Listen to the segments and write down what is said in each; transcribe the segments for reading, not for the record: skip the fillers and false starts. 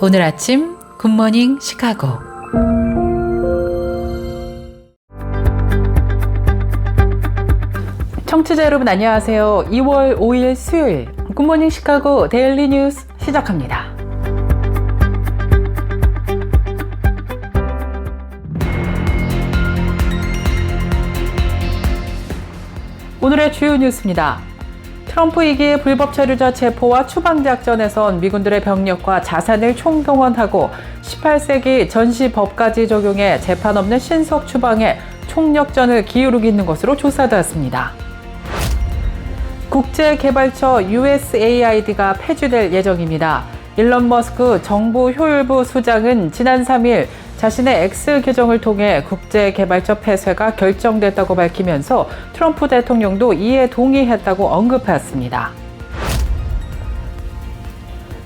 오늘 아침 굿모닝 시카고. 청취자 여러분 안녕하세요. 2월 5일 수요일 굿모닝 시카고 데일리 뉴스 시작합니다. 오늘의 주요 뉴스입니다. 트럼프 2기의 불법 체류자 체포와 추방작전에선 미군들의 병력과 자산을 총동원하고 18세기 전시법까지 적용해 재판 없는 신속 추방에 총력전을 기울이고 있는 것으로 조사되었습니다. 국제개발처 USAID가 폐지될 예정입니다. 일론 머스크 정부 효율부 수장은 지난 3일 자신의 X 계정을 통해 국제개발처 폐쇄가 결정됐다고 밝히면서 트럼프 대통령도 이에 동의했다고 언급했습니다.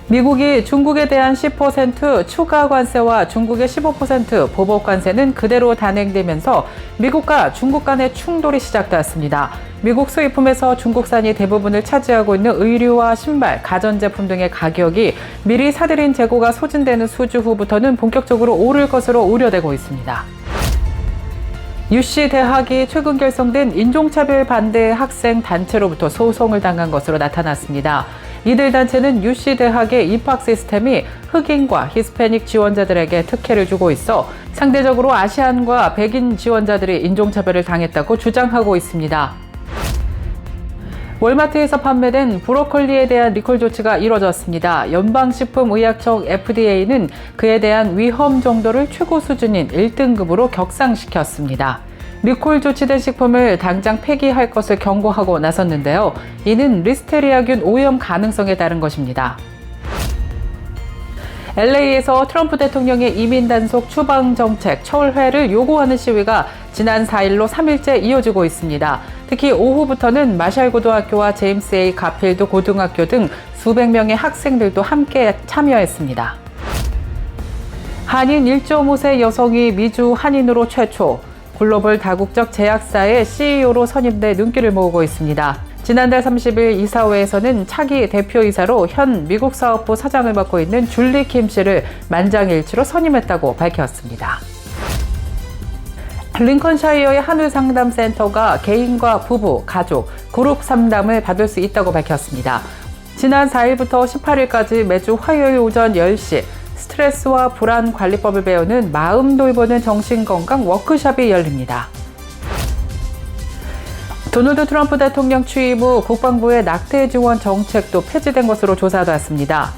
미국이 중국에 대한 10% 추가 관세와 중국의 15% 보복 관세는 그대로 단행되면서 미국과 중국 간의 충돌이 시작되었습니다. 미국 수입품에서 중국산이 대부분을 차지하고 있는 의류와 신발, 가전제품 등의 가격이 미리 사들인 재고가 소진되는 수주 후부터는 본격적으로 오를 것으로 우려되고 있습니다. UC 대학이 최근 결성된 인종차별 반대 학생 단체로부터 소송을 당한 것으로 나타났습니다. 이들 단체는 UC 대학의 입학 시스템이 흑인과 히스패닉 지원자들에게 특혜를 주고 있어 상대적으로 아시안과 백인 지원자들이 인종차별을 당했다고 주장하고 있습니다. 월마트에서 판매된 브로콜리에 대한 리콜 조치가 이뤄졌습니다. 연방식품의약청 FDA는 그에 대한 위험 정도를 최고 수준인 1등급으로 격상시켰습니다. 리콜 조치된 식품을 당장 폐기할 것을 경고하고 나섰는데요. 이는 리스테리아균 오염 가능성에 따른 것입니다. LA에서 트럼프 대통령의 이민 단속 추방 정책 철회를 요구하는 시위가 지난 4일로 3일째 이어지고 있습니다. 특히 오후부터는 마샬 고등학교와 제임스 A 가필드 고등학교 등 수백 명의 학생들도 함께 참여했습니다. 한인 1.5세 여성이 미주 한인으로 최초, 글로벌 다국적 제약사의 CEO로 선임돼 눈길을 모으고 있습니다. 지난달 30일 이사회에서는 차기 대표이사로 현 미국 사업부 사장을 맡고 있는 줄리 킴 씨를 만장일치로 선임했다고 밝혔습니다. 링컨샤이어의 한울상담센터가 개인과 부부, 가족, 그룹 상담을 받을 수 있다고 밝혔습니다. 지난 4일부터 18일까지 매주 화요일 오전 10시 스트레스와 불안 관리법을 배우는 마음 돌보는 정신건강 워크숍이 열립니다. 도널드 트럼프 대통령 취임 후 국방부의 낙태 지원 정책도 폐지된 것으로 조사됐습니다.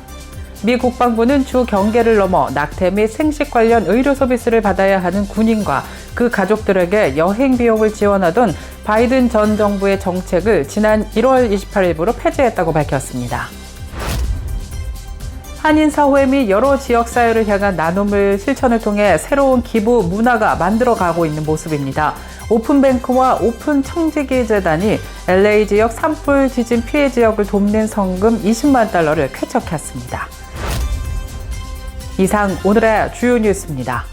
미 국방부는 주 경계를 넘어 낙태 및 생식 관련 의료 서비스를 받아야 하는 군인과 그 가족들에게 여행 비용을 지원하던 바이든 전 정부의 정책을 지난 1월 28일부로 폐지했다고 밝혔습니다. 한인사회 및 여러 지역사회를 향한 나눔을 실천을 통해 새로운 기부 문화가 만들어가고 있는 모습입니다. 오픈뱅크와 오픈청지기 재단이 LA 지역 산불 지진 피해 지역을 돕는 성금 20만 달러를 쾌척했습니다. 이상 오늘의 주요 뉴스입니다.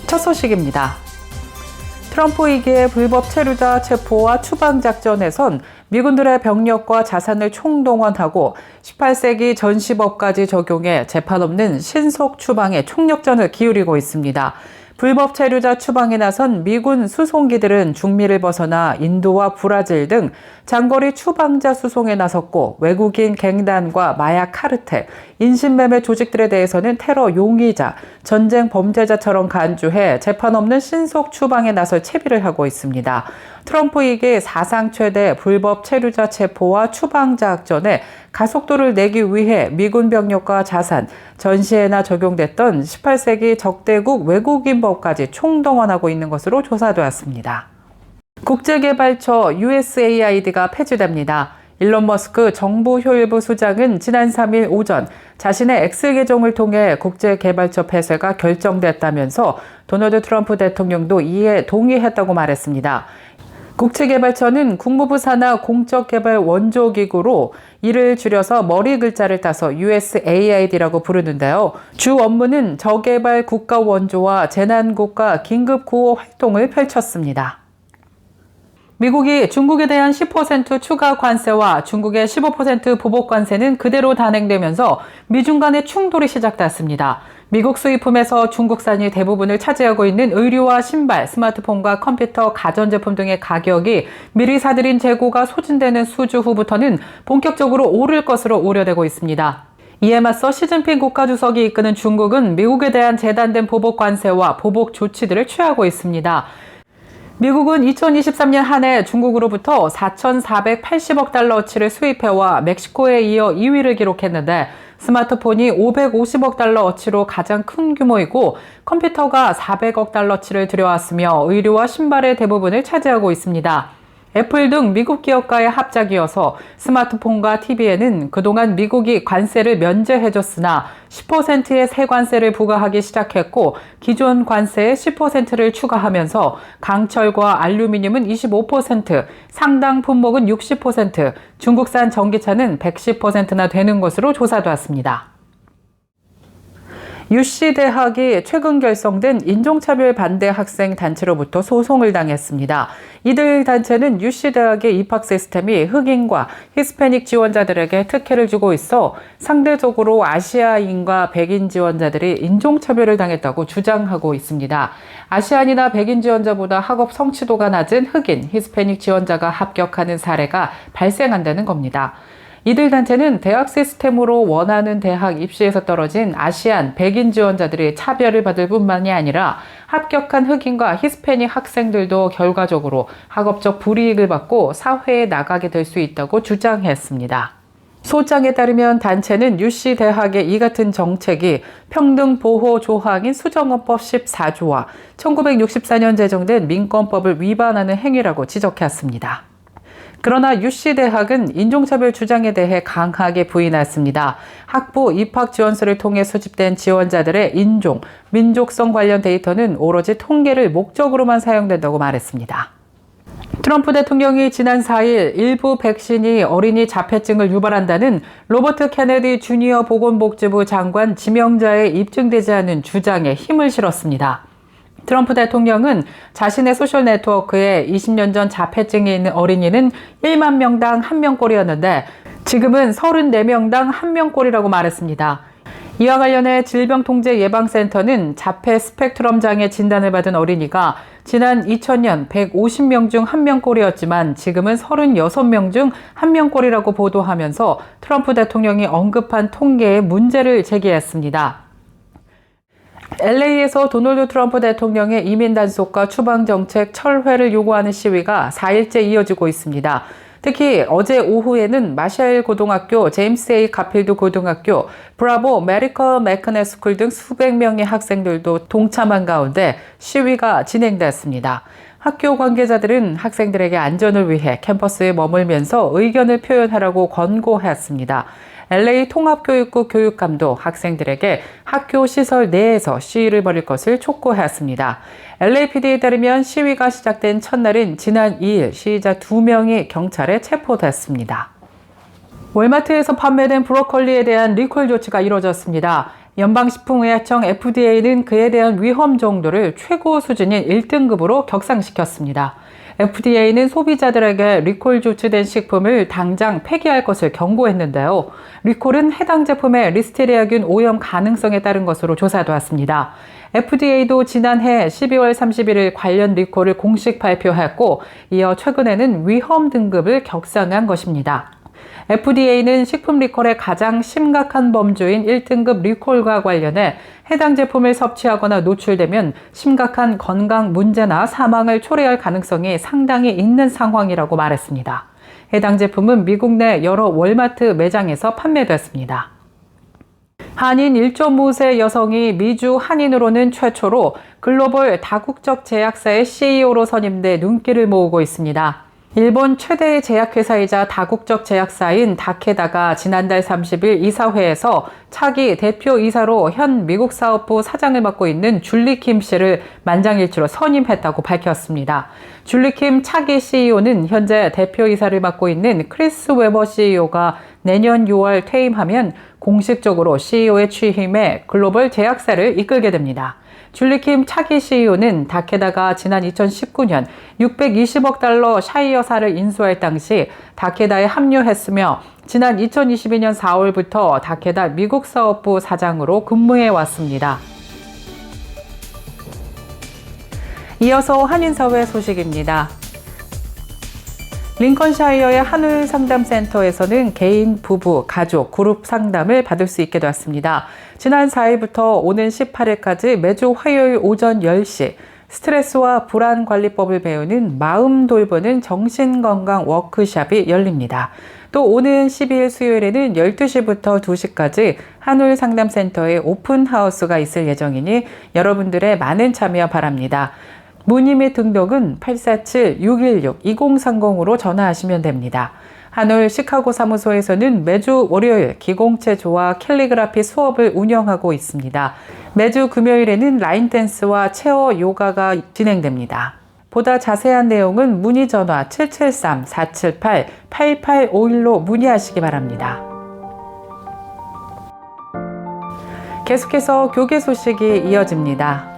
첫 소식입니다. 트럼프 2기의 불법 체류자 체포와 추방작전에선 미군들의 병력과 자산을 총동원하고 18세기 전시법까지 적용해 재판 없는 신속 추방에 총력전을 기울이고 있습니다. 불법 체류자 추방에 나선 미군 수송기들은 중미를 벗어나 인도와 브라질 등 장거리 추방자 수송에 나섰고 외국인 갱단과 마약 카르텔, 인신매매 조직들에 대해서는 테러 용의자, 전쟁 범죄자처럼 간주해 재판 없는 신속 추방에 나설 채비를 하고 있습니다. 트럼프 2기 사상 최대 불법 체류자 체포와 추방자 작전에 가속도를 내기 위해 미군 병력과 자산, 전시에나 적용됐던 18세기 적대국 외국인법까지 총동원하고 있는 것으로 조사되었습니다. 국제개발처 USAID가 폐지됩니다. 일론 머스크 정부 효율부 수장은 지난 3일 오전 자신의 X 계정을 통해 국제개발처 폐쇄가 결정됐다면서 도널드 트럼프 대통령도 이에 동의했다고 말했습니다. 국제개발처는 국무부 산하 공적개발 원조기구로 이를 줄여서 머리 글자를 따서 USAID라고 부르는데요. 주 업무는 저개발 국가 원조와 재난국가 긴급구호 활동을 펼쳤습니다. 미국이 중국에 대한 10% 추가 관세와 중국의 15% 보복 관세는 그대로 단행되면서 미중 간의 충돌이 시작됐습니다. 미국 수입품에서 중국산이 대부분을 차지하고 있는 의류와 신발, 스마트폰과 컴퓨터, 가전제품 등의 가격이 미리 사들인 재고가 소진되는 수주 후부터는 본격적으로 오를 것으로 우려되고 있습니다. 이에 맞서 시진핑 국가주석이 이끄는 중국은 미국에 대한 재단된 보복 관세와 보복 조치들을 취하고 있습니다. 미국은 2023년 한 해 중국으로부터 4,480억 달러어치를 수입해와 멕시코에 이어 2위를 기록했는데 스마트폰이 550억 달러어치로 가장 큰 규모이고 컴퓨터가 400억 달러어치를 들여왔으며 의류와 신발의 대부분을 차지하고 있습니다. 애플 등 미국 기업과의 합작이어서 스마트폰과 TV에는 그동안 미국이 관세를 면제해줬으나 10%의 세관세를 부과하기 시작했고 기존 관세의 10%를 추가하면서 강철과 알루미늄은 25%, 상당 품목은 60%, 중국산 전기차는 110%나 되는 것으로 조사되었습니다. UC대학이 최근 결성된 인종차별 반대 학생 단체로부터 소송을 당했습니다. 이들 단체는 UC대학의 입학 시스템이 흑인과 히스패닉 지원자들에게 특혜를 주고 있어 상대적으로 아시아인과 백인 지원자들이 인종차별을 당했다고 주장하고 있습니다. 아시안이나 백인 지원자보다 학업 성취도가 낮은 흑인, 히스패닉 지원자가 합격하는 사례가 발생한다는 겁니다. 이들 단체는 대학 시스템으로 원하는 대학 입시에서 떨어진 아시안, 백인 지원자들이 차별을 받을 뿐만이 아니라 합격한 흑인과 히스패닉 학생들도 결과적으로 학업적 불이익을 받고 사회에 나가게 될 수 있다고 주장했습니다. 소장에 따르면 단체는 UC대학의 이 같은 정책이 평등보호 조항인 수정헌법 14조와 1964년 제정된 민권법을 위반하는 행위라고 지적했습니다. 그러나 UC대학은 인종차별 주장에 대해 강하게 부인했습니다. 학부 입학 지원서를 통해 수집된 지원자들의 인종, 민족성 관련 데이터는 오로지 통계를 목적으로만 사용된다고 말했습니다. 트럼프 대통령이 지난 4일 일부 백신이 어린이 자폐증을 유발한다는 로버트 케네디 주니어 보건복지부 장관 지명자에 입증되지 않은 주장에 힘을 실었습니다. 트럼프 대통령은 자신의 소셜 네트워크에 20년 전 자폐증이 있는 어린이는 1만 명당 1명꼴이었는데 지금은 34명당 1명꼴이라고 말했습니다. 이와 관련해 질병통제예방센터는 자폐 스펙트럼 장애 진단을 받은 어린이가 지난 2000년 150명 중 1명꼴이었지만 지금은 36명 중 1명꼴이라고 보도하면서 트럼프 대통령이 언급한 통계에 문제를 제기했습니다. LA에서 도널드 트럼프 대통령의 이민 단속과 추방 정책 철회를 요구하는 시위가 4일째 이어지고 있습니다. 특히 어제 오후에는 마샬 고등학교, 제임스 A 가필드 고등학교, 브라보 메디컬 맥커넷 스쿨 등 수백 명의 학생들도 동참한 가운데 시위가 진행됐습니다. 학교 관계자들은 학생들에게 안전을 위해 캠퍼스에 머물면서 의견을 표현하라고 권고했습니다. LA 통합교육부 교육감도 학생들에게 학교 시설 내에서 시위를 벌일 것을 촉구했습니다. LAPD에 따르면 시위가 시작된 첫날인 지난 2일 시위자 2명이 경찰에 체포됐습니다. 월마트에서 판매된 브로콜리에 대한 리콜 조치가 이뤄졌습니다. 연방식품의약청 FDA는 그에 대한 위험 정도를 최고 수준인 1등급으로 격상시켰습니다. FDA는 소비자들에게 리콜 조치된 식품을 당장 폐기할 것을 경고했는데요. 리콜은 해당 제품의 리스테리아균 오염 가능성에 따른 것으로 조사되었습니다. FDA도 지난해 12월 31일 관련 리콜을 공식 발표했고 이어 최근에는 위험 등급을 격상한 것입니다. FDA는 식품 리콜의 가장 심각한 범주인 1등급 리콜과 관련해 해당 제품을 섭취하거나 노출되면 심각한 건강 문제나 사망을 초래할 가능성이 상당히 있는 상황이라고 말했습니다. 해당 제품은 미국 내 여러 월마트 매장에서 판매됐습니다. 한인 1.5세 여성이 미주 한인으로는 최초로 글로벌 다국적 제약사의 CEO로 선임돼 눈길을 모으고 있습니다. 일본 최대의 제약회사이자 다국적 제약사인 다케다가 지난달 30일 이사회에서 차기 대표이사로 현 미국 사업부 사장을 맡고 있는 줄리 킴 씨를 만장일치로 선임했다고 밝혔습니다. 줄리 킴 차기 CEO는 현재 대표이사를 맡고 있는 크리스 웨버 CEO가 내년 6월 퇴임하면 공식적으로 CEO에 취임해 글로벌 제약사를 이끌게 됩니다. 줄리킴 차기 CEO는 다케다가 지난 2019년 620억 달러 샤이어사를 인수할 당시 다케다에 합류했으며 지난 2022년 4월부터 다케다 미국 사업부 사장으로 근무해 왔습니다. 이어서 한인사회 소식입니다. 링컨샤이어의 한울 상담센터에서는 개인, 부부, 가족, 그룹 상담을 받을 수 있게 되었습니다. 지난 4일부터 오는 18일까지 매주 화요일 오전 10시 스트레스와 불안 관리법을 배우는 마음 돌보는 정신건강 워크숍이 열립니다. 또 오는 12일 수요일에는 12시부터 2시까지 한울 상담센터의 오픈하우스가 있을 예정이니 여러분들의 많은 참여 바랍니다. 문의 및 등록은 847-616-2030으로 전화하시면 됩니다. 한울 시카고 사무소에서는 매주 월요일 기공체조와 캘리그라피 수업을 운영하고 있습니다. 매주 금요일에는 라인 댄스와 체어 요가가 진행됩니다. 보다 자세한 내용은 문의 전화 773-478-8851로 문의하시기 바랍니다. 계속해서 교계 소식이 이어집니다.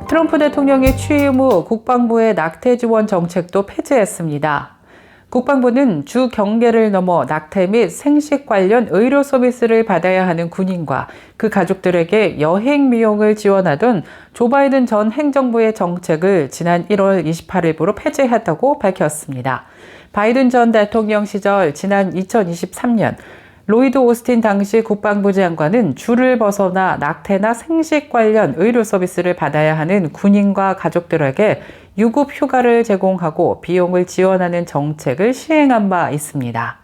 트럼프 대통령이 취임 후 국방부의 낙태 지원 정책도 폐지했습니다. 국방부는 주 경계를 넘어 낙태 및 생식 관련 의료 서비스를 받아야 하는 군인과 그 가족들에게 여행 비용을 지원하던 조 바이든 전 행정부의 정책을 지난 1월 28일부로 폐지했다고 밝혔습니다. 바이든 전 대통령 시절 지난 2023년 로이드 오스틴 당시 국방부 장관은 줄을 벗어나 낙태나 생식 관련 의료 서비스를 받아야 하는 군인과 가족들에게 유급 휴가를 제공하고 비용을 지원하는 정책을 시행한 바 있습니다.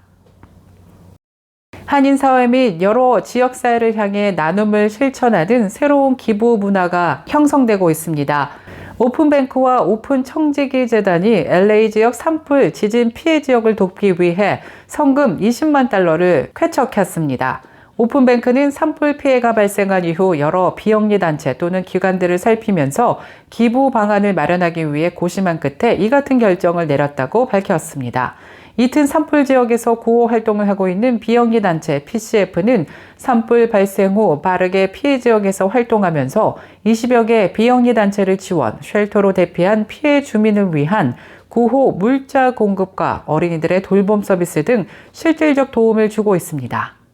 한인사회 및 여러 지역사회를 향해 나눔을 실천하는 새로운 기부 문화가 형성되고 있습니다. 오픈뱅크와 오픈청지기 재단이 LA 지역 산불 지진 피해 지역을 돕기 위해 성금 20만 달러를 쾌척했습니다. 오픈뱅크는 산불 피해가 발생한 이후 여러 비영리 단체 또는 기관들을 살피면서 기부 방안을 마련하기 위해 고심한 끝에 이 같은 결정을 내렸다고 밝혔습니다. 이튼 산불 지역에서 구호 활동을 하고 있는 비영리 단체 PCF는 산불 발생 후 빠르게 피해 지역에서 활동하면서 20여 개 비영리 단체를 지원, 쉘터로 대피한 피해 주민을 위한 구호 물자 공급과 어린이들의 돌봄 서비스 등 실질적 도움을 주고 있습니다.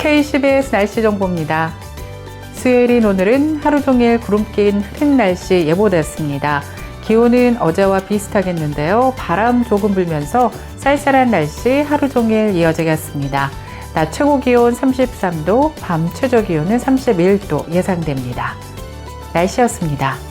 KCBS 날씨 정보입니다. 수요일인 오늘은 하루 종일 구름 낀 흐린 날씨 예보됐습니다. 기온은 어제와 비슷하겠는데요. 바람 조금 불면서 쌀쌀한 날씨 하루 종일 이어지겠습니다. 낮 최고 기온 33도, 밤 최저 기온은 31도 예상됩니다. 날씨였습니다.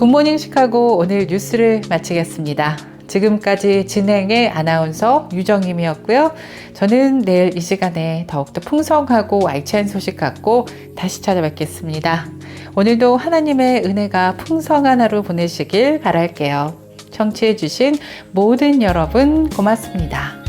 굿모닝 시카고 오늘 뉴스를 마치겠습니다. 지금까지 진행의 아나운서 유정임이었고요. 저는 내일 이 시간에 더욱더 풍성하고 알찬 소식 갖고 다시 찾아뵙겠습니다. 오늘도 하나님의 은혜가 풍성한 하루 보내시길 바랄게요. 청취해주신 모든 여러분 고맙습니다.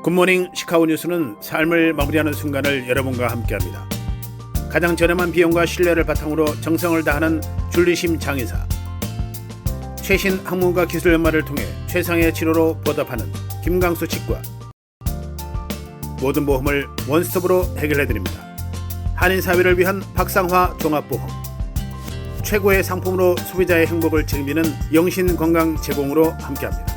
굿모닝 시카고 뉴스는 삶을 마무리하는 순간을 여러분과 함께합니다. 가장 저렴한 비용과 신뢰를 바탕으로 정성을 다하는 줄리심 장의사, 최신 학문과 기술 연마를 통해 최상의 치료로 보답하는 김강수 치과, 모든 보험을 원스톱으로 해결해드립니다. 한인사회를 위한 박상화 종합보험, 최고의 상품으로 소비자의 행복을 책임지는 영신건강 제공으로 함께합니다.